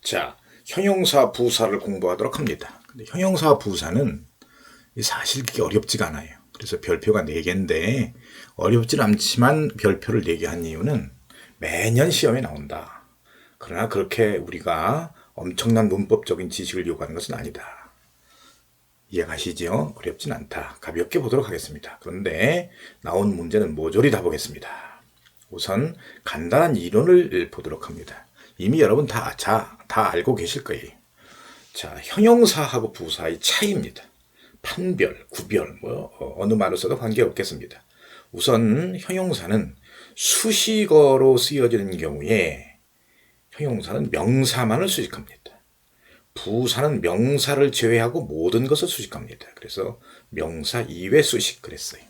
자, 형용사 부사를 공부하도록 합니다. 근데 형용사 부사는 사실 그게 어렵지가 않아요. 그래서 별표가 4개인데 어렵진 않지만 별표를 4개 한 이유는 매년 시험에 나온다. 그러나 그렇게 우리가 엄청난 문법적인 지식을 요구하는 것은 아니다. 이해가시죠? 어렵진 않다. 가볍게 보도록 하겠습니다. 그런데 나온 문제는 모조리 다 보겠습니다. 우선 간단한 이론을 보도록 합니다. 이미 여러분 다 알고 계실 거예요. 자, 형용사하고 부사의 차이입니다. 판별, 구별, 어느 말을 써도 관계없겠습니다. 우선 형용사는 수식어로 쓰여지는 경우에 형용사는 명사만을 수식합니다. 부사는 명사를 제외하고 모든 것을 수식합니다. 그래서 명사 이외 수식 그랬어요.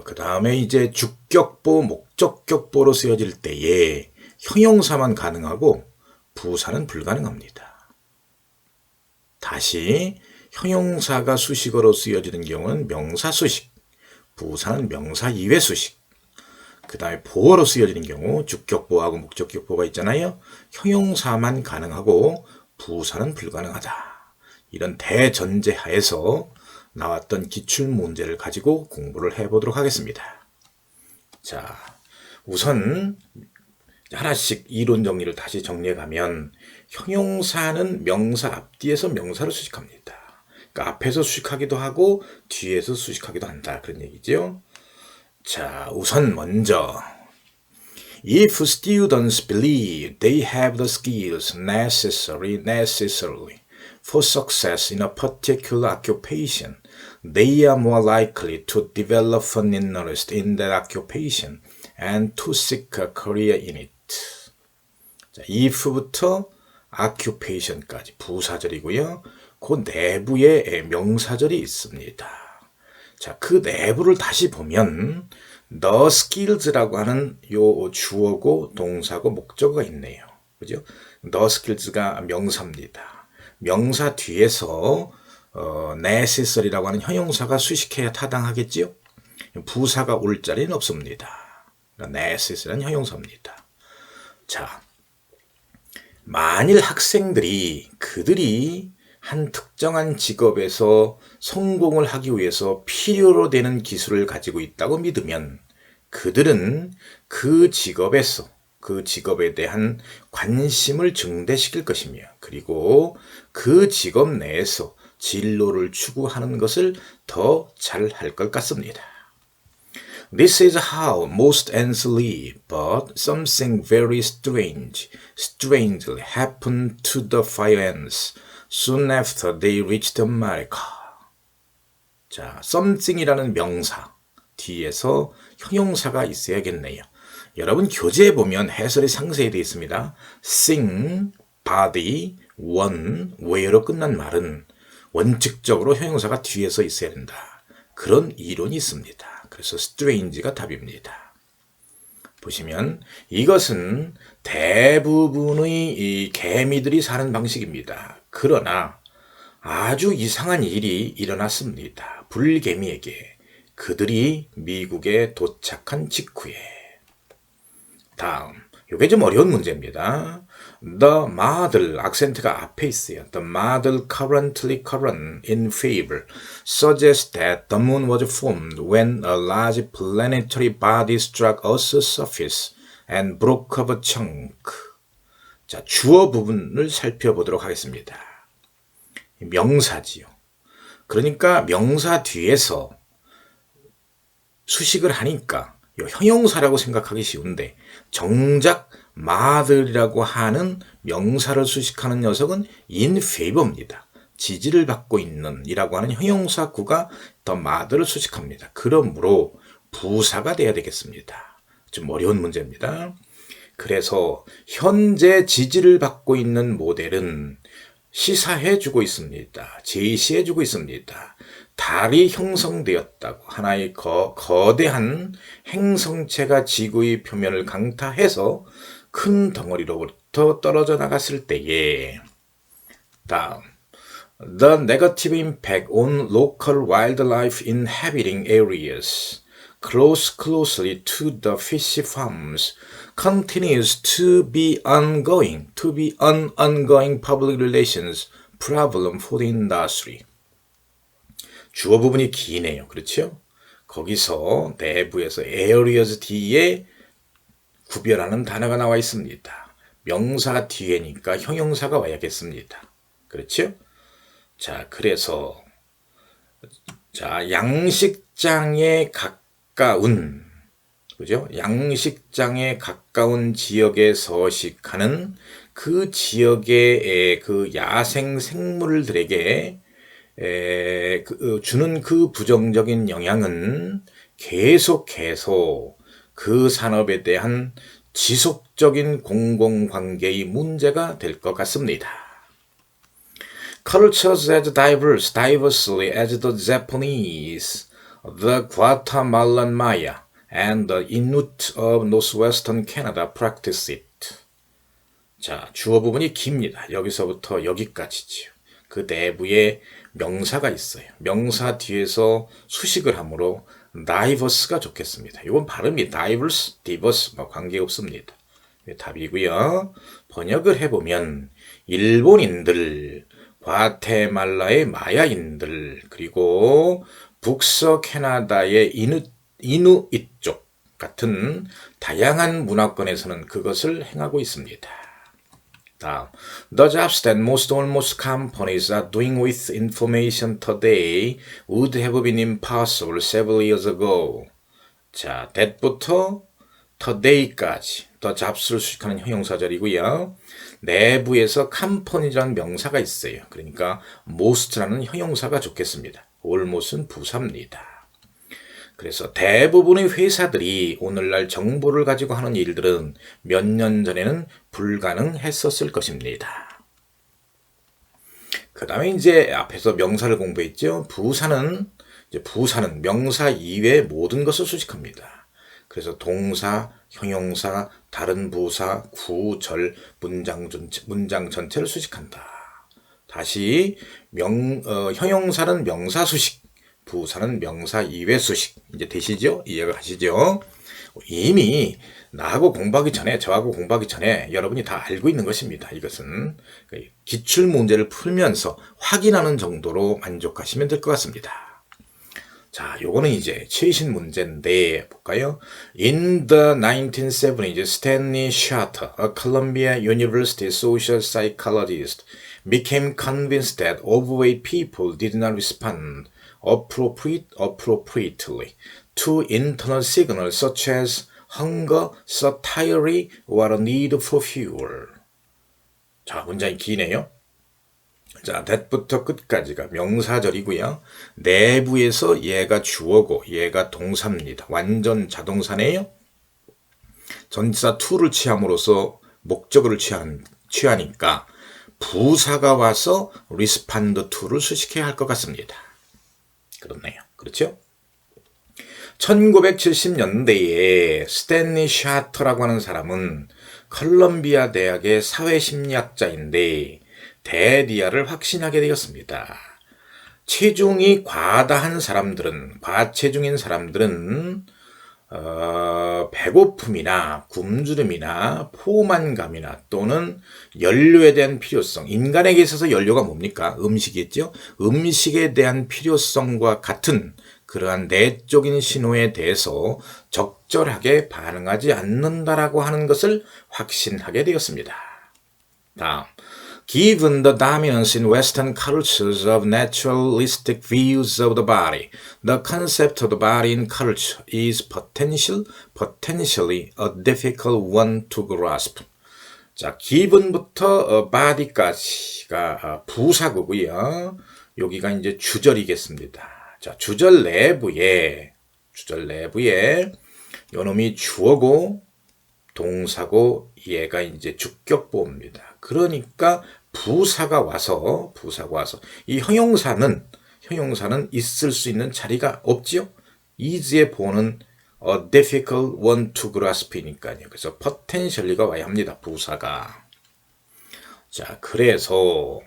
그 다음에 이제 주격보, 목적격보로 쓰여질 때에 형용사만 가능하고 부사는 불가능합니다. 다시 형용사가 수식어로 쓰여지는 경우는 명사 수식, 부사는 명사 이외 수식. 그 다음에 보어로 쓰여지는 경우 주격보하고 목적격보가 있잖아요. 형용사만 가능하고 부사는 불가능하다. 이런 대전제 하에서 나왔던 기출문제를 가지고 공부를 해보도록 하겠습니다. 자, 우선 하나씩 이론 정리를 다시 정리해가면 형용사는 명사 앞뒤에서 명사를 수식합니다. 그러니까 앞에서 수식하기도 하고 뒤에서 수식하기도 한다. 그런 얘기죠. 자, 우선 먼저 If students believe they have the skills necessary for success in a particular occupation, they are more likely to develop an interest in that occupation and to seek a career in it. 자, if부터 occupation까지 부사절이고요. 그 내부에 명사절이 있습니다. 자, 그 내부를 다시 보면 the skills라고 하는 요 주어고 동사고 목적어가 있네요. 그죠? the skills가 명사입니다. 명사 뒤에서 necessary라고 하는 형용사가 수식해야 타당하겠지요? 부사가 올 자리는 없습니다. necessary는 형용사입니다. 자, 만일 학생들이 그들이 한 특정한 직업에서 성공을 하기 위해서 필요로 되는 기술을 가지고 있다고 믿으면 그들은 그 직업에서 그 직업에 대한 관심을 증대시킬 것이며 그리고 그 직업 내에서 진로를 추구하는 것을 더 잘 할 것 같습니다. This is how most ants live, but something very strangely happened to the fire ants. Soon after they reached America. 자, something이라는 명사 뒤에서 형용사가 있어야겠네요. 여러분 교재에 보면 해설이 상세히 되어 있습니다. sing, body, one, where로 끝난 말은 원칙적으로 형용사가 뒤에서 있어야 된다. 그런 이론이 있습니다. 그래서 strange가 답입니다. 보시면 이것은 대부분의 이 개미들이 사는 방식입니다. 그러나 아주 이상한 일이 일어났습니다. 불개미에게 그들이 미국에 도착한 직후에. 다음, 이게 좀 어려운 문제입니다. The model, 악센트가 앞에 있어요. The model currently current in favor suggests that the moon was formed when a large planetary body struck Earth's surface and broke off a chunk. 자, 주어 부분을 살펴보도록 하겠습니다. 명사지요. 그러니까 명사 뒤에서 수식을 하니까 형용사라고 생각하기 쉬운데 정작 model이라고 하는 명사를 수식하는 녀석은 in favor입니다. 지지를 받고 있는 이라고 하는 형용사구가 the model을 수식합니다. 그러므로 부사가 돼야 되겠습니다. 좀 어려운 문제입니다. 그래서 현재 지지를 받고 있는 모델은 시사해주고 있습니다. 제시해주고 있습니다. 달이 형성되었다고 하나의 거대한 행성체가 지구의 표면을 강타해서 큰 덩어리로부터 떨어져 나갔을 때에 다음 The negative impact on local wildlife inhabiting areas closely to the fish farms continues to be ongoing, an ongoing public relations problem for the industry. 주어 부분이 기네요. 그렇죠? 거기서 내부에서 areas 뒤에 구별하는 단어가 나와 있습니다. 명사 뒤에니까 형용사가 와야겠습니다. 그렇죠? 자, 그래서 자, 양식장에 가까운 그죠? 양식장에 가까운 지역에 서식하는 그 지역의 그 야생 생물들에게 주는 그 부정적인 영향은 계속해서 그 산업에 대한 지속적인 공공관계의 문제가 될 것 같습니다. Cultures as diversely as the Japanese, the Guatemalan Maya, and the Inuit of northwestern Canada practice it. 자, 주어 부분이 깁니다. 여기서부터 여기까지지요. 그 내부에 명사가 있어요. 명사 뒤에서 수식을 하므로 diverse가 좋겠습니다. 이건 발음이 diverse 뭐 관계없습니다. 답이고요. 번역을 해보면 일본인들, 과테말라의 마야인들, 그리고 북서 캐나다의 이누잇 쪽 같은 다양한 문화권에서는 그것을 행하고 있습니다. 다음, The jobs that almost companies are doing with information today would have been impossible several years ago. 자, that부터 today까지 the jobs를 수식하는 형용사절이고요. 내부에서 company라는 명사가 있어요. 그러니까 most라는 형용사가 좋겠습니다. almost는 부사입니다. 그래서 대부분의 회사들이 오늘날 정보를 가지고 하는 일들은 몇 년 전에는 불가능했었을 것입니다. 그 다음에 이제 앞에서 명사를 공부했죠. 부사는 명사 이외의 모든 것을 수식합니다. 그래서 동사, 형용사, 다른 부사, 구, 절, 문장 전체를 수식한다. 다시 형용사는 명사 수식, 부사는 명사 이외 수식. 이제 되시죠? 이해가 가시죠? 이미 나하고 공부하기 전에, 저하고 공부하기 전에 여러분이 다 알고 있는 것입니다. 이것은 기출 문제를 풀면서 확인하는 정도로 만족하시면 될 것 같습니다. 자, 요거는 이제 최신 문제인데 볼까요? In the 1970s, Stanley Schachter, a Columbia University social psychologist, became convinced that overweight people did not respond appropriately to internal signals such as hunger, satiety, or a need for fuel. 자, 문장이 기네요. 자, that부터 끝까지가 명사절이고요. 내부에서 얘가 주어고 얘가 동사입니다. 완전 자동사네요. 전치사 to를 취함으로써 목적어를 취하니까 부사가 와서 respond to를 수식해야 할 것 같습니다. 그렇네요. 그렇죠? 1970년대에 스탠리 샤터라고 하는 사람은 컬럼비아 대학의 사회심리학자인데 대리아를 확신하게 되었습니다. 체중이 과다한 사람들은, 과체중인 사람들은 배고픔이나 굶주림이나 포만감이나 또는 연료에 대한 필요성, 인간에게 있어서 연료가 뭡니까? 음식이겠죠? 음식에 대한 필요성과 같은 그러한 내적인 신호에 대해서 적절하게 반응하지 않는다라고 하는 것을 확신하게 되었습니다. 다음, Given the dominance in Western cultures of naturalistic views of the body, the concept of the body in culture is potentially a difficult one to grasp. 자, given부터 body까지가 부사구고요. 여기가 이제 주절이겠습니다. 자, 주절 내부에 요놈이 주어고 동사고 얘가 이제 주격보입니다. 그러니까 부사가 와서 이 형용사는 있을 수 있는 자리가 없지요. is의 보는 a difficult one to grasp이니까요. 그래서 potentially가 와야 합니다. 부사가. 자, 그래서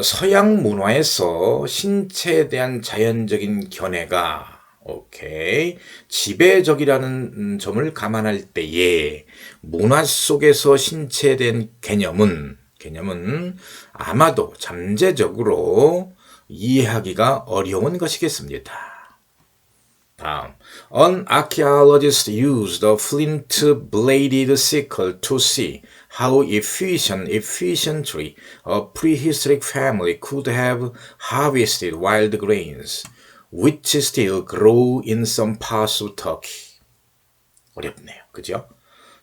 서양 문화에서 신체에 대한 자연적인 견해가 오케이. 지배적이라는 점을 감안할 때에 문화 속에서 신체된 개념은 아마도 잠재적으로 이해하기가 어려운 것이겠습니다. 다음, An archaeologist used a flint-bladed sickle to see how efficiently a prehistoric family could have harvested wild grains, which still grow in some parts of Turkey. 어렵네요. 그죠?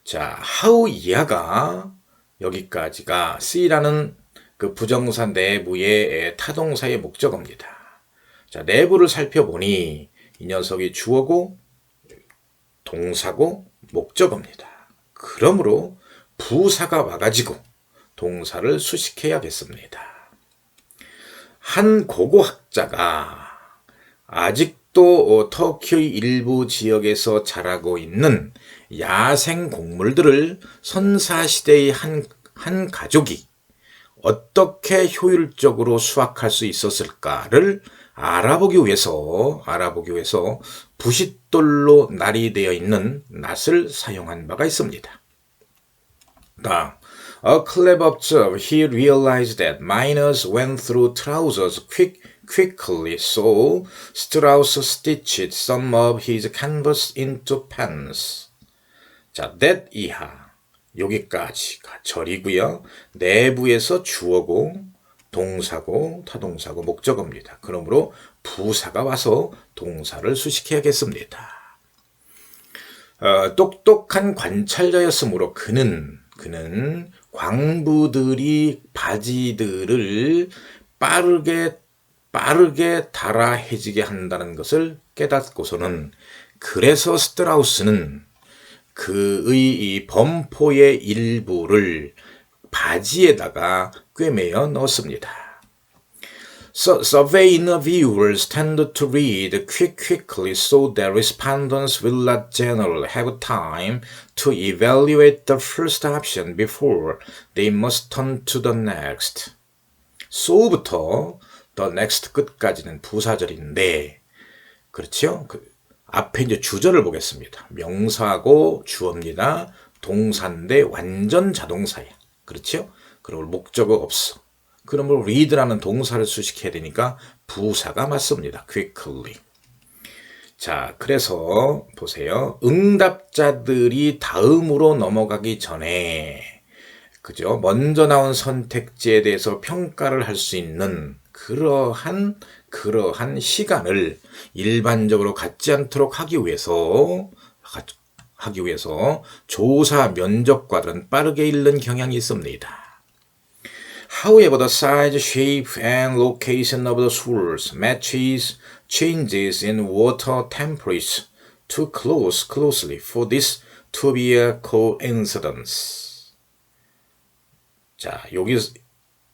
자, how 이하가 여기까지가 C라는 그 부정사 내부의 타동사의 목적어입니다. 자, 내부를 살펴보니 이 녀석이 주어고 동사고 목적어입니다. 그러므로 부사가 와가지고 동사를 수식해야겠습니다. 한 고고학자가 아직도 터키의 일부 지역에서 자라고 있는 야생 곡물들을 선사시대의 한 가족이 어떻게 효율적으로 수확할 수 있었을까를 알아보기 위해서 부싯돌로 날이 되어 있는 낫을 사용한 바가 있습니다. 다음, A clever observer, he realized that miners went through trousers quickly, so Strauss stitched some of his canvas into pants. 자, that 이하 여기까지가 절이고요. 내부에서 주어고 동사고 타동사고 목적어입니다. 그러므로 부사가 와서 동사를 수식해야겠습니다. 똑똑한 관찰자였으므로 그는 광부들이 바지들을 빠르게 달아 해지게 한다는 것을 깨닫고서는 그래서 스트라우스는 그의 이 범포의 일부를 바지에다가 꿰매어 넣었습니다. Survey interviewers tend to read quickly so that respondents will not generally have time to evaluate the first option before they must turn to the next. so부터 the next 끝까지는 부사절인데, 그렇죠? 앞에 이제 주절을 보겠습니다. 명사고 주어입니다. 동사인데 완전 자동사야. 그렇죠? 그리고 목적어 없어. 그러면 read라는 동사를 수식해야 되니까 부사가 맞습니다. quickly. 자, 그래서 보세요. 응답자들이 다음으로 넘어가기 전에, 그죠? 먼저 나온 선택지에 대해서 평가를 할 수 있는 그러한 시간을 일반적으로 갖지 않도록 하기 위해서 조사 면접관은 빠르게 읽는 경향이 있습니다. However, the size, shape, and location of the swirls matches changes in water temperature too closely for this to be a coincidence. 자, 여기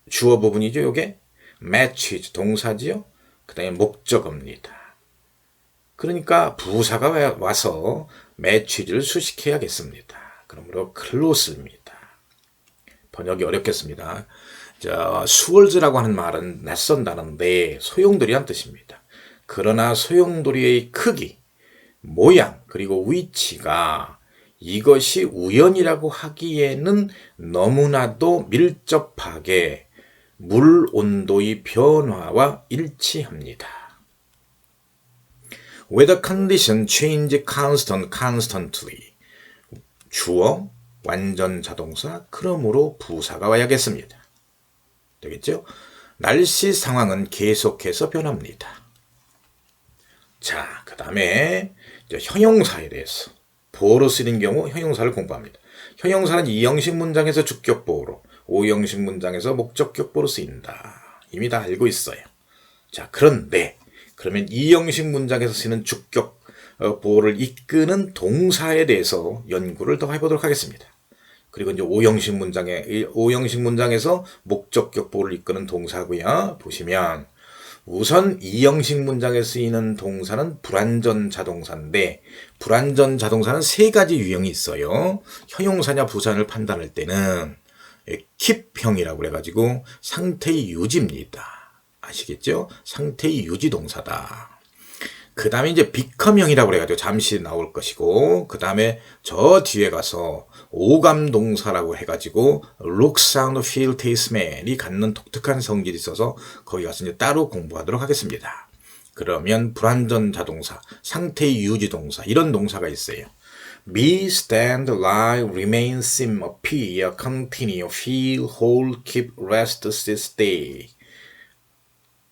주어 부분이죠, 요게. matches, 동사지요. 그 다음에 목적어입니다. 그러니까 부사가 와서 matches를 수식해야겠습니다. 그러므로 close입니다. 번역이 어렵겠습니다. 자, swirls라고 하는 말은 낯선 단어인데 소용돌이란 뜻입니다. 그러나 소용돌이의 크기, 모양, 그리고 위치가 이것이 우연이라고 하기에는 너무나도 밀접하게 물 온도의 변화와 일치합니다. Weather condition change constantly. 주어, 완전 자동사, 그러므로 부사가 와야겠습니다. 되겠죠? 날씨 상황은 계속해서 변합니다. 자, 그 다음에 형용사에 대해서 보어로 쓰이는 경우 형용사를 공부합니다. 형용사는 2형식 문장에서 주격보어로, 5형식 문장에서 목적격보어로 쓰인다. 이미 다 알고 있어요. 자, 그런데 그러면 2형식 문장에서 쓰이는 주격보어를 이끄는 동사에 대해서 연구를 더 해보도록 하겠습니다. 그리고 이제 5형식 문장에서 목적격보어를 이끄는 동사고요. 보시면 우선 2형식 문장에 쓰이는 동사는 불완전 자동사인데, 불완전 자동사는 3가지 유형이 있어요. 형용사냐 부사를 판단할 때는 keep형이라고 그래가지고 상태의 유지입니다. 아시겠죠? 상태의 유지 동사다. 그 다음에 이제 become형이라고 그래가지고 잠시 나올 것이고, 그 다음에 저 뒤에 가서 오감 동사라고 해가지고 look, sound, feel, taste, smell이 갖는 독특한 성질이 있어서 거기 가서 이제 따로 공부하도록 하겠습니다. 그러면 불완전 자동사, 상태의 유지 동사 이런 동사가 있어요. be, stand, lie, remain, seem, appear, continue, feel, hold, keep, rest, sit, stay.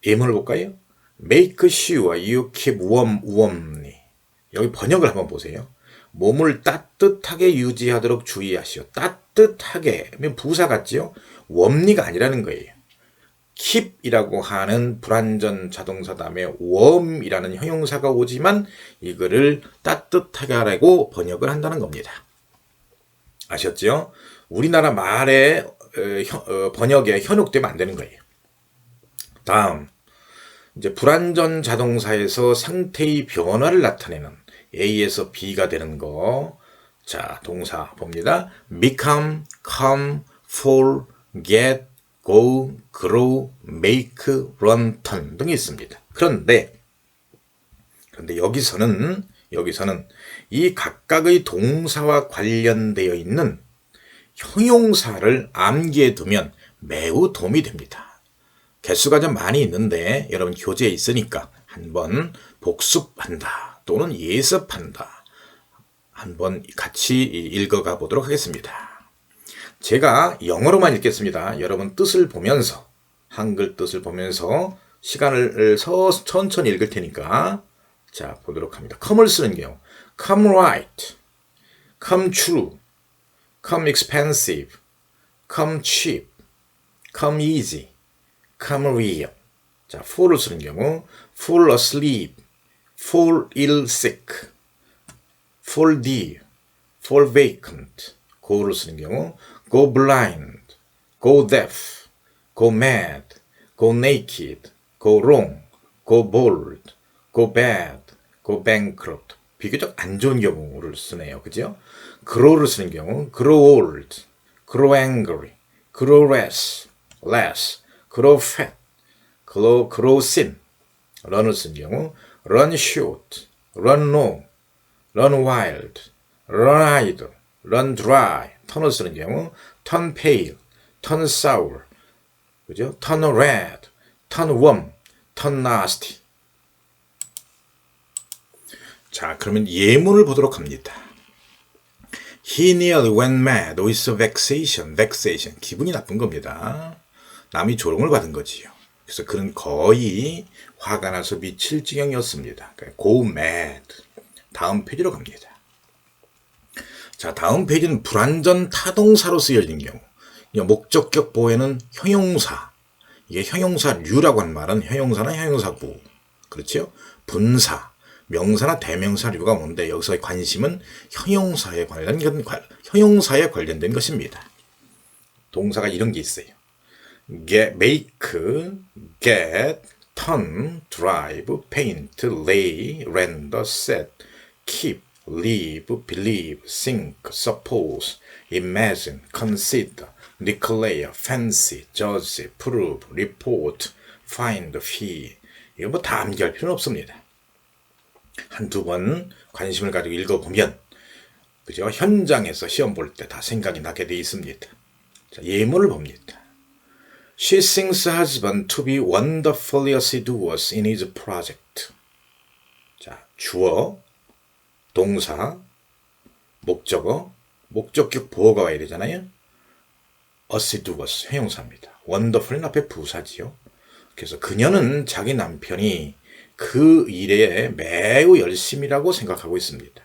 예문을 볼까요? Make sure you keep warmly. 여기 번역을 한번 보세요. 몸을 따뜻하게 유지하도록 주의하시오. 따뜻하게 하면 부사 같지요? warmly가 아니라는 거예요. keep이라고 하는 불완전 자동사 다음에 warm이라는 형용사가 오지만 이거를 따뜻하게 하라고 번역을 한다는 겁니다. 아셨죠? 우리나라 말의 번역에 현혹되면 안 되는 거예요. 다음 이제 불완전 자동사에서 상태의 변화를 나타내는 A에서 B가 되는 거. 자, 동사 봅니다. become, come, fall, get, go, grow, make, run, turn 등이 있습니다. 그런데 여기서는 이 각각의 동사와 관련되어 있는 형용사를 암기해 두면 매우 도움이 됩니다. 개수가 좀 많이 있는데 여러분 교재에 있으니까 한번 복습한다 또는 예습한다 한번 같이 읽어가 보도록 하겠습니다. 제가 영어로만 읽겠습니다. 여러분 뜻을 보면서 한글 뜻을 보면서 시간을 천천히 읽을 테니까 자 보도록 합니다. come을 쓰는 경우 come right, come true, come expensive, come cheap, come easy, come real. 자, fall을 쓰는 경우 fall asleep, fall ill sick, fall dear, fall vacant. go를 쓰는 경우 go blind, go deaf, go mad, go naked, go wrong, go bold, go bad, go bankrupt. 비교적 안 좋은 경우를 쓰네요. 그죠? grow를 쓰는 경우 grow old, grow angry, grow less, grow fat, grow thin. run을 쓰는 경우 run short, run long, run wild, run idle, run dry. 턴을 쓰는 경우 turn pale, turn sour, 그죠? turn red, turn warm, turn nasty. 자, 그러면 예문을 보도록 합니다. He nearly went mad with vexation. vexation. 기분이 나쁜 겁니다. 남이 조롱을 받은 거지요. 그래서 그는 거의 화가 나서 미칠 지경이었습니다. go mad. 다음 페이지로 갑니다. 자, 다음 페이지는 불완전 타동사로 쓰여진 경우. 목적격 보호에는 형용사. 이게 형용사류라고 한 말은 형용사나 형용사구. 그렇죠? 분사. 명사나 대명사류가 오는데 여기서의 관심은 형용사에 관련된 것입니다. 동사가 이런 게 있어요. make, get, turn, drive, paint, lay, render, set, keep, live, believe, think, suppose, imagine, consider, declare, fancy, judge, prove, report, find, feel. 이거 뭐 다 암기할 필요는 없습니다. 한두 번 관심을 가지고 읽어보면 그죠? 현장에서 시험 볼 때 다 생각이 나게 되어 있습니다. 자, 예문을 봅니다. She thinks her husband to be wonderfully assiduous in his project. 자, 주어, 동사, 목적어, 목적격 보어가 와야 되잖아요. assiduous, 형용사입니다. wonderful은 앞에 부사지요. 그래서 그녀는 자기 남편이 그 일에 매우 열심이라고 생각하고 있습니다.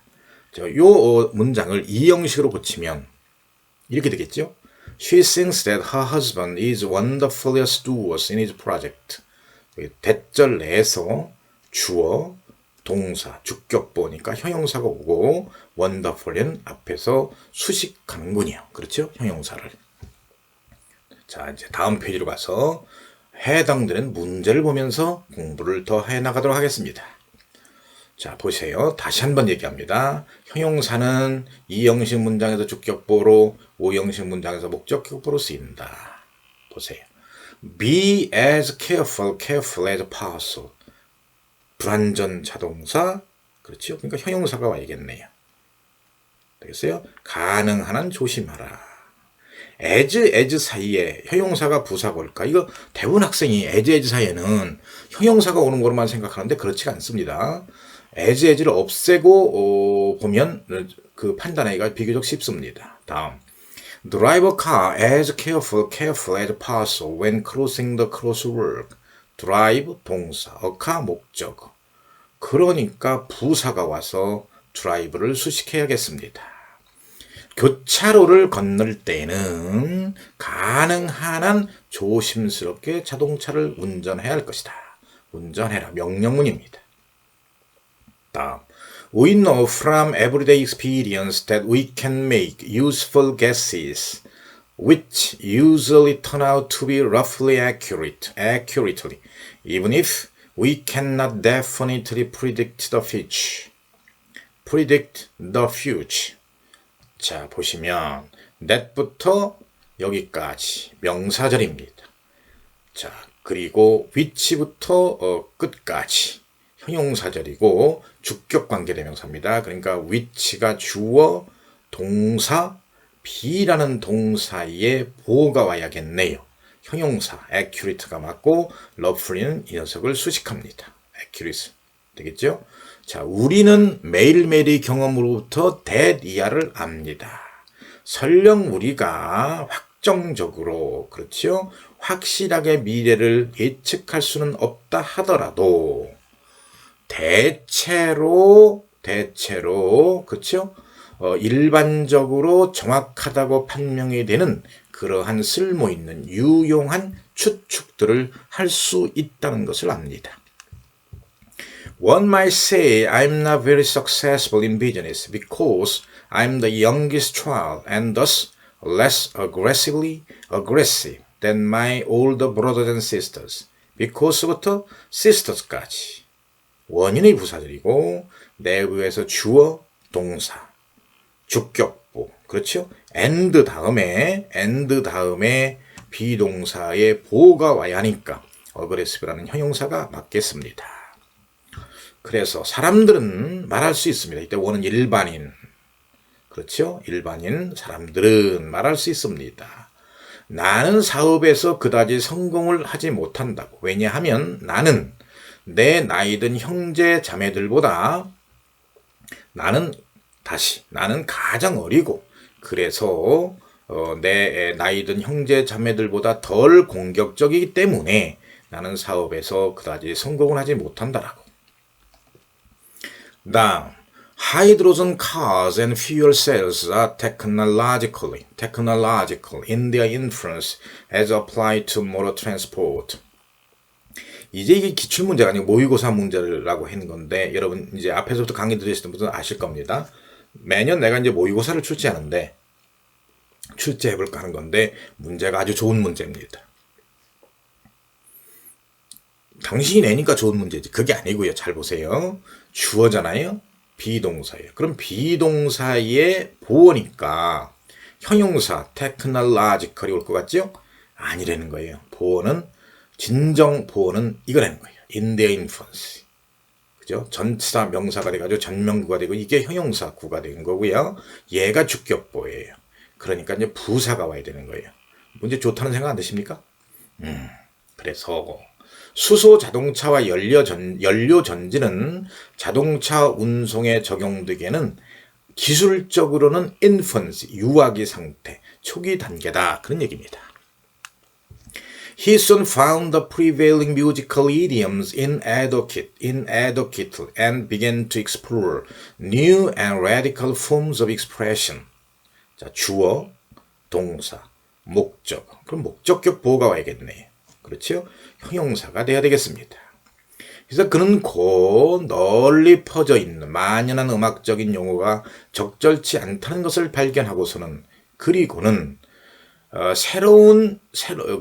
이 문장을 이 형식으로 고치면 이렇게 되겠죠. She thinks that her husband is wonderfully assiduous in his project. 대절 내에서 주어, 동사, 주격 보니까 형용사가 오고 wonderful은 앞에서 수식하는군요. 그렇죠? 형용사를. 자, 이제 다음 페이지로 가서 해당되는 문제를 보면서 공부를 더 해나가도록 하겠습니다. 자, 보세요. 다시 한번 얘기합니다. 형용사는 이형식 문장에서 주격보로, 오형식 문장에서 목적격보로 쓰인다. 보세요. Be as careful as possible. 불완전 자동사, 그렇죠? 그러니까 형용사가 와야겠네요. 되겠어요? 가능한 한 조심하라. as 사이에 형용사가 부사가 올까? 이거 대부분 학생이 as 사이에는 형용사가 오는 거로만 생각하는데 그렇지가 않습니다. as를 없애고 보면 그 판단하기가 비교적 쉽습니다. 다음, drive a car as careful as possible when crossing the crosswalk. drive 동사, a car 목적. 그러니까 부사가 와서 drive를 수식해야겠습니다. 교차로를 건널 때는 가능한 한 조심스럽게 자동차를 운전해야 할 것이다. 운전해라. 명령문입니다. 다음, we know from everyday experience that we can make useful guesses, which usually turn out to be roughly accurately, even if we cannot definitely predict the future. 자, 보시면 that부터 여기까지 명사절입니다. 자, 그리고 which부터 끝까지 형용사절이고 주격관계대명사입니다. 그러니까 which가 주어, 동사, be라는 동사에 보호가 와야겠네요. 형용사 accurate가 맞고 roughly는 이 녀석을 수식합니다. accurate 되겠죠? 자, 우리는 매일매일의 경험으로부터 that 이하를 압니다. 설령 우리가 확정적으로, 그렇죠? 확실하게 미래를 예측할 수는 없다 하더라도 대체로, 그렇죠? 일반적으로 정확하다고 판명이 되는 그러한 쓸모있는 유용한 추측들을 할 수 있다는 것을 압니다. One might say I'm not very successful in business because I'm the youngest child and thus less aggressive than my older brothers and sisters. Because부터 sisters까지 원인의 부사절이고 내부에서 주어, 동사, 주격보, 그렇죠? and 다음에 비동사의 보호가 와야 하니까 aggressive라는 형용사가 맞겠습니다. 그래서 사람들은 말할 수 있습니다. 이때 원은 일반인, 그렇죠? 일반인 사람들은 말할 수 있습니다. 나는 사업에서 그다지 성공을 하지 못한다고. 왜냐하면 나는 내 나이든 형제 자매들보다 나는 가장 어리고 그래서 내 나이든 형제 자매들보다 덜 공격적이기 때문에 나는 사업에서 그다지 성공을 하지 못한다라고. 다음, hydrogen cars and fuel cells are technological in their influence as applied to motor transport. 이제 이게 기출문제가 아니고 모의고사 문제라고 하는 건데 여러분 이제 앞에서부터 강의 들으시던 분들은 아실 겁니다. 매년 내가 이제 모의고사를 출제해볼까 하는 건데 문제가 아주 좋은 문제입니다. 당신이 내니까 좋은 문제지. 그게 아니고요. 잘 보세요. 주어잖아요. 비동사예요. 그럼 비동사의 보어니까 형용사 technological이 올 것 같죠? 아니라는 거예요. 진정 보어는 이거라는 거예요. in their influence. 그죠? 전치사 명사가 돼가지고 전명구가 되고 이게 형용사 구가 되는 거고요. 얘가 주격보예요. 그러니까 이제 부사가 와야 되는 거예요. 문제 좋다는 생각 안 드십니까? 그래서 수소 자동차와 연료 전지는 자동차 운송에 적용되기에는 기술적으로는 influence, 유아기 상태, 초기 단계다. 그런 얘기입니다. He soon found the prevailing musical idioms inadequate and began to explore new and radical forms of expression. 자, 주어, 동사, 목적. 그럼 목적격 보호가 와야겠네. 그렇죠? 형용사가 돼야 되겠습니다. 그래서 그는 곧 널리 퍼져 있는 만연한 음악적인 용어가 적절치 않다는 것을 발견하고서는 그리고는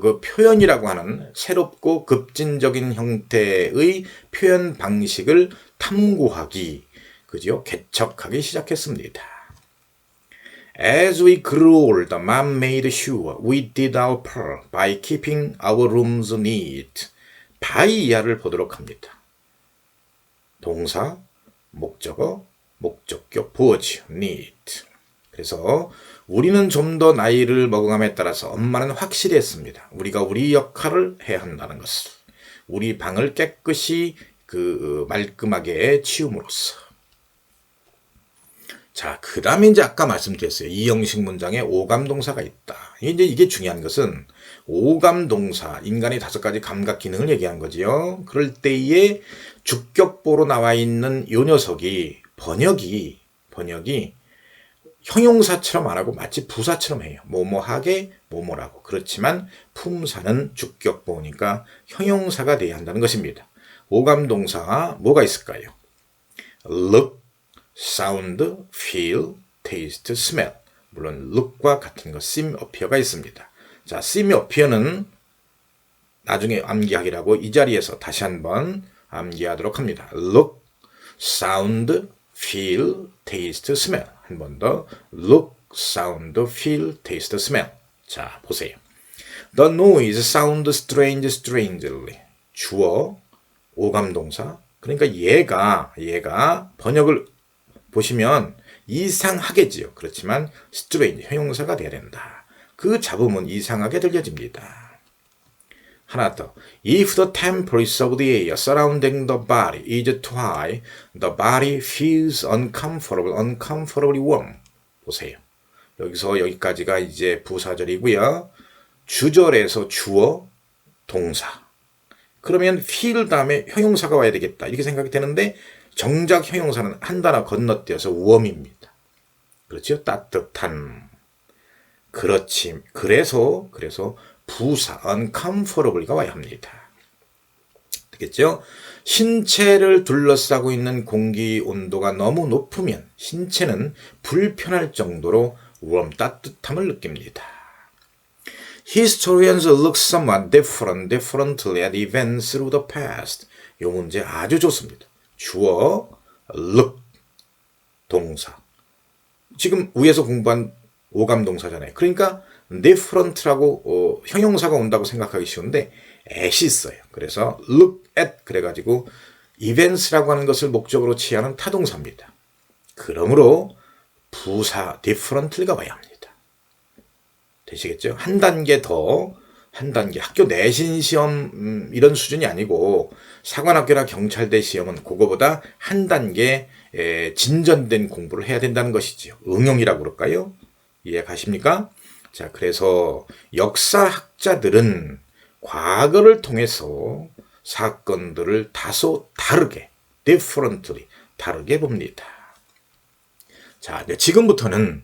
그 표현이라고 하는 새롭고 급진적인 형태의 표현 방식을 탐구하기, 그죠? 개척하기 시작했습니다. As we grew older, Mom made sure we did our part by keeping our rooms neat. by 이하를 보도록 합니다. 동사, 목적어, 목적격, 보어지요. need. 그래서 우리는 좀 더 나이를 먹어감에 따라서 엄마는 확실히 했습니다. 우리가 우리 역할을 해야 한다는 것을. 우리 방을 깨끗이 말끔하게 치움으로써. 자, 그 다음에 이제 아까 말씀드렸어요. 이 형식 문장에 오감동사가 있다. 이게 중요한 것은 오감동사, 인간의 5가지 감각 기능을 얘기한 거지요. 그럴 때에 주격보로 나와 있는 요 녀석이 번역이 형용사처럼 안 하고 마치 부사처럼 해요. 뭐뭐하게 뭐뭐라고. 그렇지만 품사는 주격보니까 형용사가 돼야 한다는 것입니다. 오감동사 뭐가 있을까요? look, sound, feel, taste, smell. 물론 look과 같은 거 seem, appear가 있습니다. 자, seem, appear는 나중에 암기하기라고 이 자리에서 다시 한번 암기하도록 합니다. look, sound, feel, taste, smell. 한 번 더. look, sound, feel, taste, smell. 자, 보세요. The noise sounds strange, strangely. 주어, 오감동사. 그러니까 얘가 번역을 보시면 이상하겠지요. 그렇지만 strange, 형용사가 돼야 된다. 그 잡음은 이상하게 들려집니다. 하나 더. If the temperature of the air surrounding the body is too high, the body feels uncomfortably warm. 보세요. 여기서 여기까지가 이제 부사절이고요. 주절에서 주어, 동사. 그러면 feel 다음에 형용사가 와야 되겠다. 이렇게 생각이 되는데 정작 형용사는 한 단어 건너뛰어서 warm입니다. 그렇죠? 따뜻한. 그렇지. 그래서 부사 uncomfortably가 와야 합니다. 되겠죠? 신체를 둘러싸고 있는 공기 온도가 너무 높으면 신체는 불편할 정도로 warm, 따뜻함을 느낍니다. Historians look somewhat differently at events through the past. 이 문제 아주 좋습니다. 주어, look, 동사. 지금 위에서 공부한 오감동사잖아요. 그러니까 different라고 형용사가 온다고 생각하기 쉬운데 at이 있어요. 그래서 look at 그래가지고 events라고 하는 것을 목적으로 취하는 타동사입니다. 그러므로 부사 differently가 와야 합니다. 되시겠죠? 한 단계 학교 내신 시험 이런 수준이 아니고 사관학교나 경찰대 시험은 그거보다 한 단계 진전된 공부를 해야 된다는 것이지요. 응용이라고 그럴까요? 이해 가십니까? 자, 그래서 역사학자들은 과거를 통해서 사건들을 다소 다르게, differently, 다르게 봅니다. 자, 지금부터는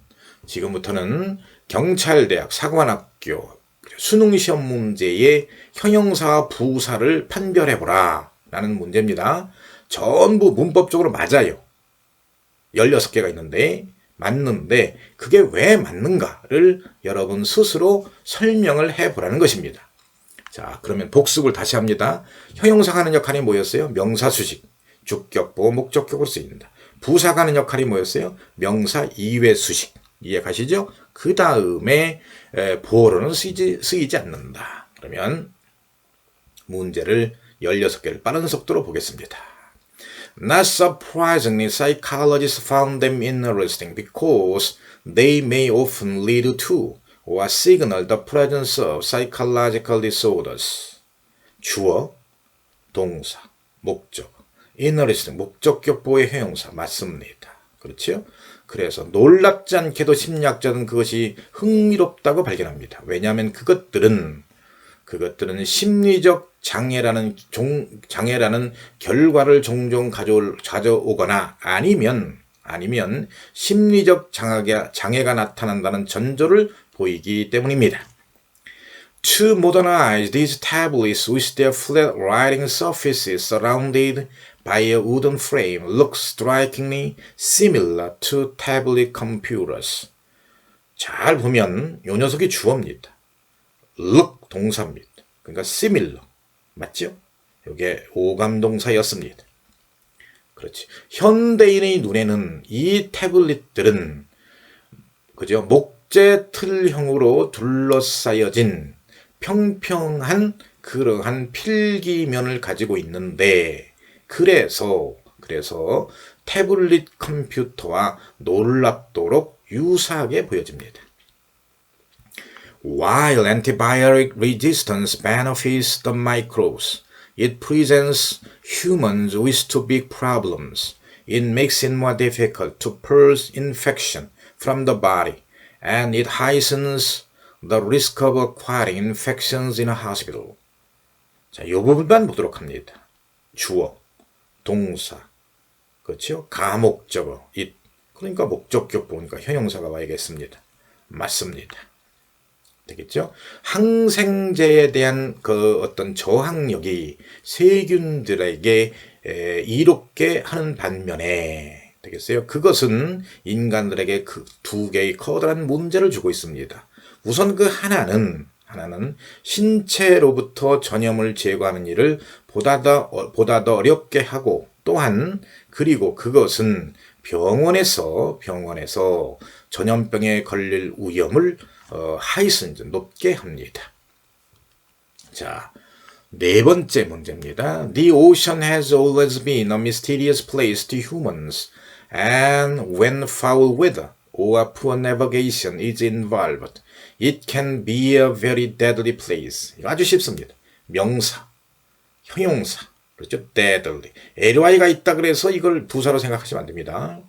경찰대학, 사관학교, 수능시험 문제의 형용사와 부사를 판별해보라 라는 문제입니다. 전부 문법적으로 맞아요. 16개가 있는데 맞는데 그게 왜 맞는가를 여러분 스스로 설명을 해보라는 것입니다. 자, 그러면 복습을 다시 합니다. 형용사가 하는 역할이 뭐였어요? 명사수식, 주격보, 목적격으로 쓰입니다. 부사가 하는 역할이 뭐였어요? 명사 이외 수식. 이해 가시죠? 그 다음에 보어로는 쓰이지 않는다. 그러면 문제를 16개를 빠른 속도로 보겠습니다. Not surprisingly, psychologists found them interesting because they may often lead to or signal the presence of psychological disorders. 주어, 동사, 목적, interesting, 목적격보의 형용사 맞습니다. 그렇죠? 그래서 놀랍지 않게도 심리학자는 그것이 흥미롭다고 발견합니다. 왜냐하면 그것들은 심리적 장애라는 결과를 종종 가져오거나 아니면 심리적 장애가 나타난다는 전조를 보이기 때문입니다. To modernize these tablets with their flat writing surfaces surrounded by a wooden frame looks strikingly similar to tablet computers. 잘 보면 이 녀석이 주어입니다. look 동사입니다. 그러니까 similar. 맞죠? 이게 오감동사였습니다. 그렇지. 현대인의 눈에는 이 태블릿들은 그죠? 목재 틀형으로 둘러싸여진 평평한 그러한 필기면을 가지고 있는데 그래서 그래서 태블릿 컴퓨터와 놀랍도록 유사하게 보여집니다. While antibiotic resistance benefits the microbes, it presents humans with two big problems. It makes it more difficult to purge infection from the body, and it heightens the risk of acquiring infections in a hospital. 자, 이 부분만 보도록 합니다. 주어, 동사, 그렇죠? 가목적어, it. 그러니까 목적격 보니까 형용사가 와야겠습니다. 맞습니다. 되겠죠? 항생제에 대한 그 어떤 저항력이 세균들에게 이롭게 하는 반면에 되겠어요? 그것은 인간들에게 그 두 개의 커다란 문제를 주고 있습니다. 우선 그 하나는 신체로부터 전염을 제거하는 일을 보다 더 어렵게 하고 또한 그리고 그것은 병원에서 전염병에 걸릴 위험을 높게 합니다. 자, 네 번째 문제입니다. The ocean has always been a mysterious place to humans, and when foul weather or poor navigation is involved, it can be a very deadly place. 아주 쉽습니다. 명사, 형용사, 그렇죠? deadly. ly가 있다 그래서 이걸 부사로 생각하시면 안 됩니다.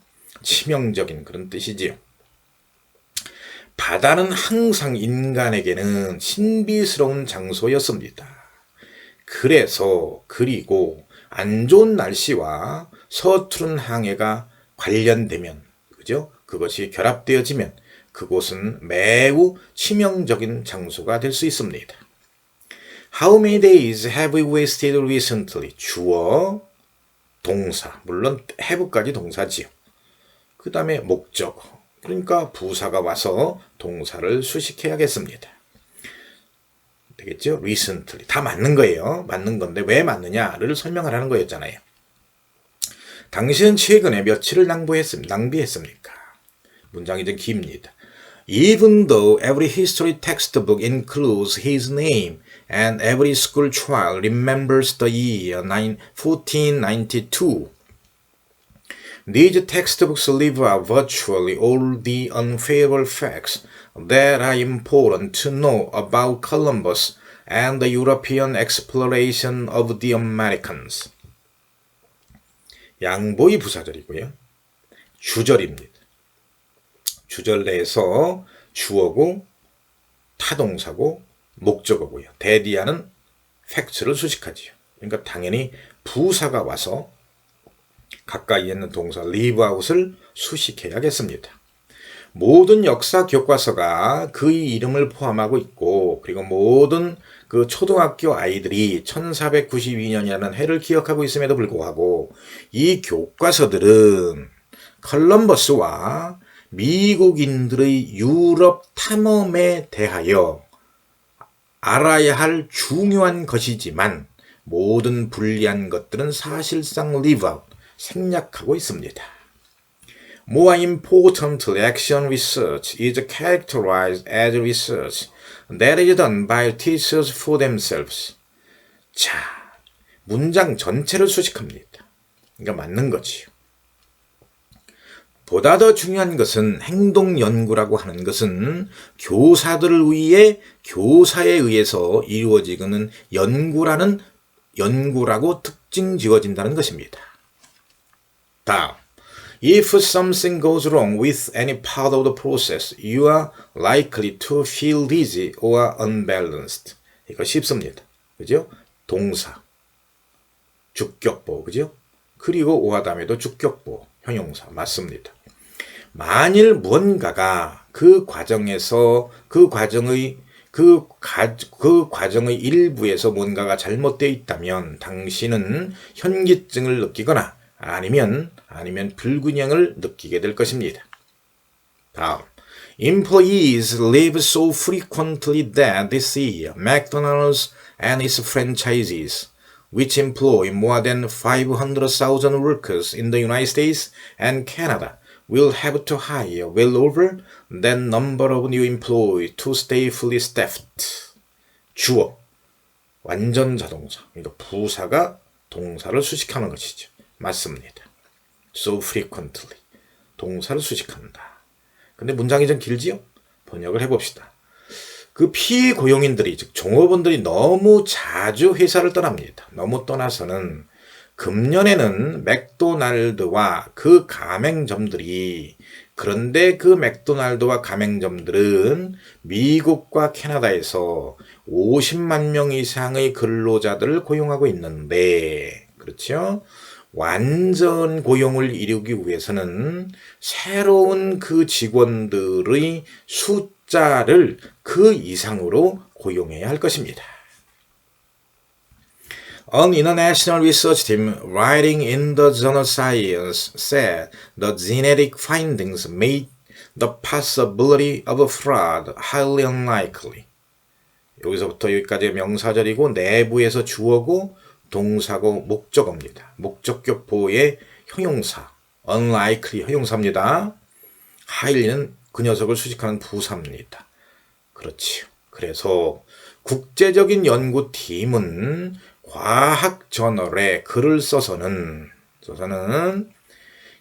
치명적인 그런 뜻이지요. 바다는 항상 인간에게는 신비스러운 장소였습니다. 그리고 안 좋은 날씨와 서투른 항해가 관련되면, 그죠? 그것이 결합되어지면 그곳은 매우 치명적인 장소가 될 수 있습니다. How many days have we wasted recently? 주어, 동사, 물론 have까지 동사지요. 그 다음에 목적어. 그러니까 부사가 와서 동사를 수식해야겠습니다. 되겠죠? recently. 다 맞는 거예요. 맞는 건데 왜 맞느냐를 설명을 하는 거였잖아요. 당신은 최근에 며칠을 낭비했습니까? 문장이 좀 깁니다. Even though every history textbook includes his name and every school child remembers the year 1492, these textbooks leave out virtually all the unfavorable facts that are important to know about Columbus and the European exploration of the Americans. 양보의 부사절이고요. 주절입니다. 주절 내에서 주어고 타동사고 목적어고요. 대디하는 팩트를 수식하지요. 그러니까 당연히 부사가 와서 가까이에 있는 동사 leave out을 수식해야겠습니다. 모든 역사 교과서가 그의 이름을 포함하고 있고 그리고 모든 그 초등학교 아이들이 1492년이라는 해를 기억하고 있음에도 불구하고 이 교과서들은 컬럼버스와 미국인들의 유럽 탐험에 대하여 알아야 할 중요한 것이지만 모든 불리한 것들은 사실상 leave out, 생략하고 있습니다. More importantly, action research is characterized as research that is done by teachers for themselves. 자, 문장 전체를 수식합니다. 그러니까 맞는 거지요. 보다 더 중요한 것은 행동 연구라고 하는 것은 교사들을 위해 교사에 의해서 이루어지는 연구라고 특징 지어진다는 것입니다. 다음, if something goes wrong with any part of the process, you are likely to feel dizzy or unbalanced. 이거 쉽습니다. 그죠? 동사, 주격보, 그죠? 그리고 오와 다음에도 주격보, 형용사, 맞습니다. 만일 무언가가 그 과정의 일부에서 뭔가가 잘못되어 있다면 당신은 현기증을 느끼거나 아니면 불균형을 느끼게 될 것입니다. 다음, employees leave so frequently that this year McDonald's and its franchisees, which employ more than 500,000 workers in the United States and Canada, will have to hire well over that number of new employees to stay fully staffed. 주어, 완전 자동사. 그러니까 부사가 동사를 수식하는 것이죠. 맞습니다. so frequently. 동사를 수식한다. 근데 문장이 좀 길지요? 번역을 해봅시다. 그 피고용인들이, 즉 종업원들이 너무 자주 회사를 떠납니다. 너무 떠나서는 금년에는 맥도날드와 그 가맹점들이, 그런데 그 맥도날드와 가맹점들은 미국과 캐나다에서 50만 명 이상의 근로자들을 고용하고 있는데, 그렇죠? 완전 고용을 이루기 위해서는 새로운 그 직원들의 숫자를 그 이상으로 고용해야 할 것입니다. An international research team writing in the journal Science said the genetic findings made the possibility of a fraud highly unlikely. 여기서부터 여기까지 명사절이고 내부에서 주어고 동사고 목적어입니다. 목적격보의 형용사, unlikely 형용사입니다. highly는 그 녀석을 수식하는 부사입니다. 그렇지요. 그래서 국제적인 연구팀은 과학 저널에 글을 써서는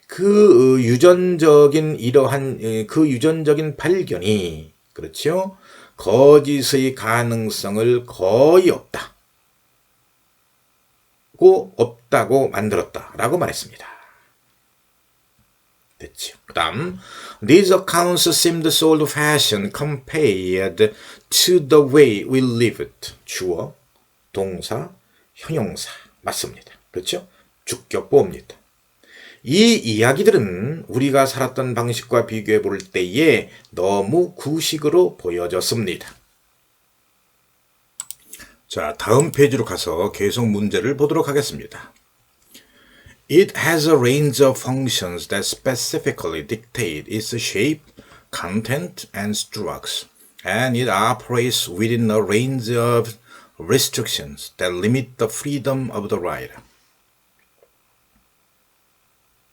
그 유전적인 유전적인 발견이, 그렇죠? 거짓의 가능성을 거의 없다고 만들었다라고 말했습니다. 됐죠. 그 다음, These accounts seemed so old-fashioned compared to the way we lived. 주어, 동사, 형용사. 맞습니다. 그렇죠? 주격보입니다. 이 이야기들은 우리가 살았던 방식과 비교해 볼 때에 너무 구식으로 보여졌습니다. 자, 다음 페이지로 가서 계속 문제를 보도록 하겠습니다. It has a range of functions that specifically dictate its shape, content, and structure, and it operates within a range of restrictions that limit the freedom of the writer.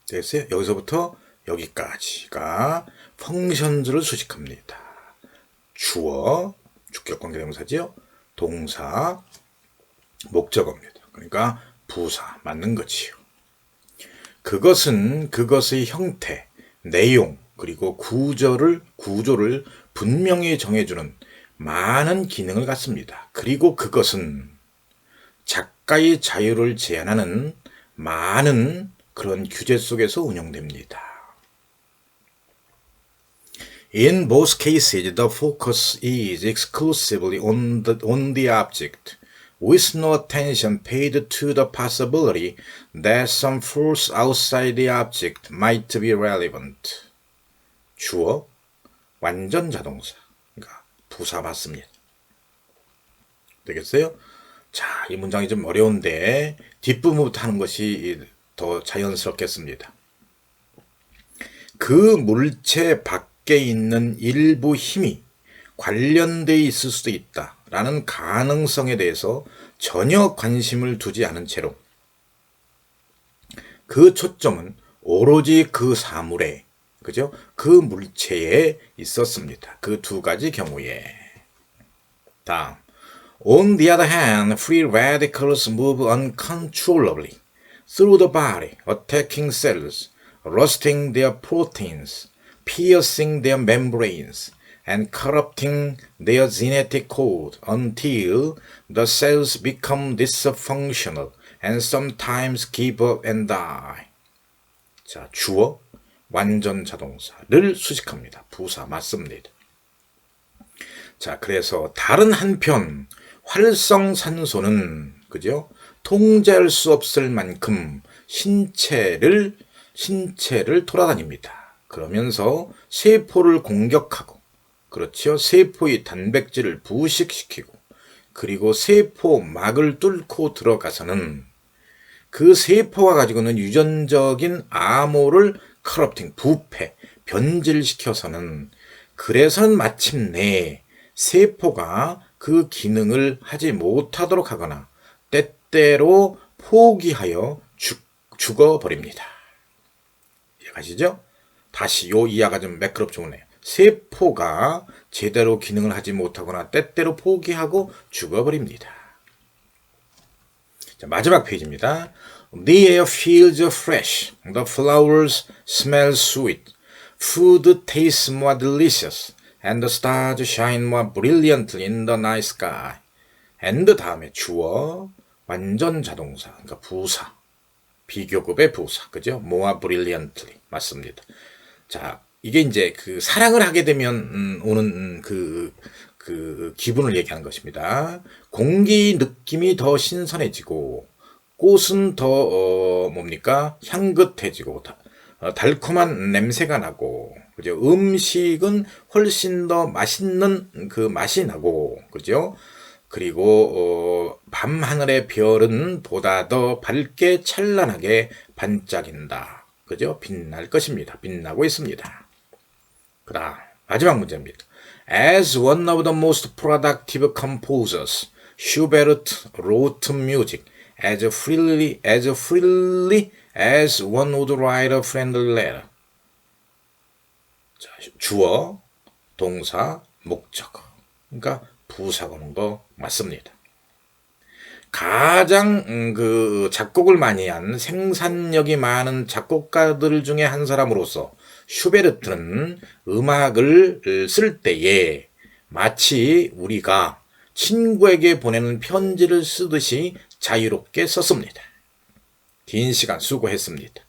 됐어요? 여기서부터 여기까지가 functions를 수식합니다. 주어, 주격관계대명사지요. 동사, 목적어입니다. 그러니까 부사, 맞는 거지요. 그것은 그것의 형태, 내용, 그리고 구조를 분명히 정해주는 많은 기능을 갖습니다. 그리고 그것은 작가의 자유를 제한하는 많은 그런 규제 속에서 운영됩니다. In both cases, the focus is exclusively on the object, with no attention paid to the possibility that some force outside the object might be relevant. 주어, 완전 자동사. 그러니까 부사 맞습니다. 되겠어요? 자, 이 문장이 좀 어려운데 뒷부분부터 하는 것이 더 자연스럽겠습니다. 그 물체 밖에 있는 일부 힘이 관련되어 있을 수도 있다라는 가능성에 대해서 전혀 관심을 두지 않은 채로 그 초점은 오로지 그 사물에, 그죠? 그 물체에 있었습니다. 그 두 가지 경우에. 다음. On the other hand, free radicals move uncontrollably through the body, attacking cells, rusting their proteins, piercing their membranes, and corrupting their genetic code until the cells become dysfunctional and sometimes give up and die. 자, 주어, 완전 자동사를 수식합니다. 부사 맞습니다. 자, 그래서 다른 한편 활성산소는, 그죠? 통제할 수 없을 만큼 신체를 돌아다닙니다. 그러면서 세포를 공격하고, 그렇죠? 세포의 단백질을 부식시키고, 그리고 세포막을 뚫고 들어가서는 그 세포가 가지고 있는 유전적인 암호를 커럽팅, 부패, 변질시켜서는, 그래서는 마침내 세포가 그 기능을 하지 못하도록 하거나 때때로 포기하여 죽어버립니다. 이해가시죠? 다시 요 이하가 좀 매끄럽죠. 세포가 제대로 기능을 하지 못하거나 때때로 포기하고 죽어버립니다. 자, 마지막 페이지입니다. The air feels fresh. The flowers smell sweet. Food tastes more delicious. And the stars shine more brilliantly in the night sky. and 다음에 주어, 완전 자동사, 그러니까 부사, 비교급의 부사, 그죠? more brilliantly. 맞습니다. 자, 이게 이제 그 사랑을 하게 되면 오는 그 기분을 얘기하는 것입니다. 공기 느낌이 더 신선해지고, 꽃은 더 뭡니까? 향긋해지고, 달콤한 냄새가 나고, 그죠? 음식은 훨씬 더 맛있는 그 맛이 나고, 그죠? 그리고 밤하늘의 별은 보다 더 밝게 찬란하게 반짝인다. 그죠? 빛날 것입니다. 빛나고 있습니다. 그다음 마지막 문제입니다. As one of the most productive composers, Schubert wrote music as freely as one would write a friendly letter. 자, 주어, 동사, 목적어. 그러니까 부사가 오는 거 맞습니다. 가장 그 작곡을 많이 한 생산력이 많은 작곡가들 중에 한 사람으로서 슈베르트는 음악을 쓸 때에 마치 우리가 친구에게 보내는 편지를 쓰듯이 자유롭게 썼습니다. 긴 시간 수고했습니다.